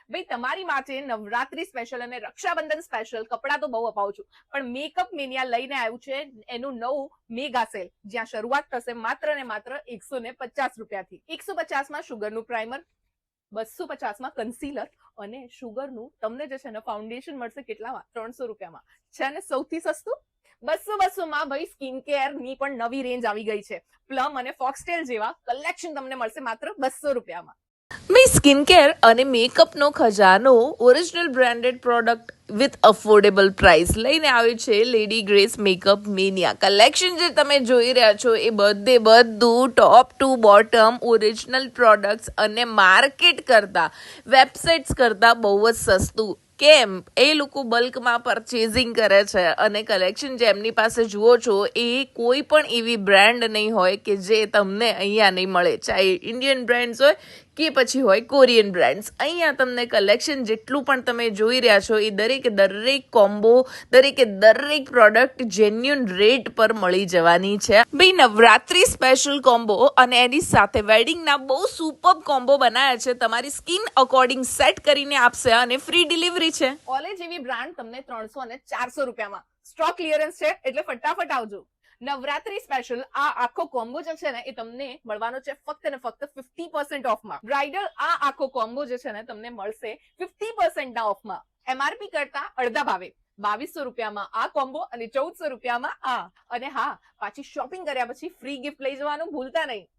ભાઈ તમારી માટે નવરાત્રી સ્પેશિયલ અને રક્ષાબંધન સ્પેશિયલ કપડા તો બહુ અપાવું છું, પણ મેકઅપ મેનિયા લઈને આવ્યું છે એનું નવું મેગા સેલ, જ્યાં શરૂઆત થશે માત્ર ને માત્ર 150 રૂપિયાથી. 150 માં શુગરનું પ્રાઇમર, 250 માં કન્સીલર અને શુગરનું તમને જે છે ને ફાઉન્ડેશન મળશે કેટલામાં? 300 રૂપિયામાં. છે ને સૌથી સસ્તું? 200 માં ભાઈ સ્કિન કેર ની પણ નવી રેન્જ આવી ગઈ છે. પ્લમ અને ફોક્સટેલ જેવા કલેક્શન તમને મળશે માત્ર 200 રૂપિયામાં. ભાઈ સ્કિન કેર અને મેકઅપનો ખજાનો original branded product with affordable price લઈને આવ્યું છે lady grace makeup Maniya. Collection જે તમે જોઈ રહ્યા છો એ બધું ટોપ ટુ બોટમ ઓરિજિનલ પ્રોડક્ટ્સ અને માર્કેટ કરતા, વેબસાઇટ્સ કરતા બહુ જ સસ્તું. કેમ? એ લોકો બલ્કમાં પરચેઝિંગ કરે છે અને કલેક્શન જે એમની પાસે જુઓ છો એ કોઈ પણ એવી બ્રાન્ડ નહીં હોય કે જે તમને અહીંયા નહીં મળે, ચાહે ઇન્ડિયન બ્રાન્ડ્સ હોય કે પછી હોય કોરિયન બ્રાન્ડ્સ. અહીંયા તમને કલેક્શન જેટલું પણ તમે જોઈ રહ્યા છો એ દરેક કોમ્બો, દરેક પ્રોડક્ટ જેન્યુન રેટ પર મળી જવાની છે. ભાઈ નવરાત્રી સ્પેશિયલ કોમ્બો અને એની સાથે વેડિંગના બહુ સુપર કોમ્બો બનાવ્યા છે. તમારી સ્કિન અકોર્ડિંગ સેટ કરીને આપશે અને ફ્રી ડિલિવરી છે. ઓલે જેવી બ્રાન્ડ તમને 300 અને 400 રૂપિયામાં. સ્ટોક ક્લિયરન્સ છે એટલે ફટાફટ આવજો. નવરાત્રી સ્પેશિયલ આ આખો કોમ્બો જે છે ને એ તમને મળવાનો છે ફક્ત ને ફક્ત 50% ઓફમાં. બ્રાઇડલ આ આખો કોમ્બો જે છે ને તમને મળશે 50% ના ઓફમાં. એમઆરપી કરતા અડધા ભાવે. 2200 રૂપિયામાં આ કોમ્બો અને 1400 રૂપિયામાં આ. અને હા, પાછી શોપિંગ કર્યા પછી ફ્રી ગિફ્ટ લઈ જવાનું ભૂલતા નહીં.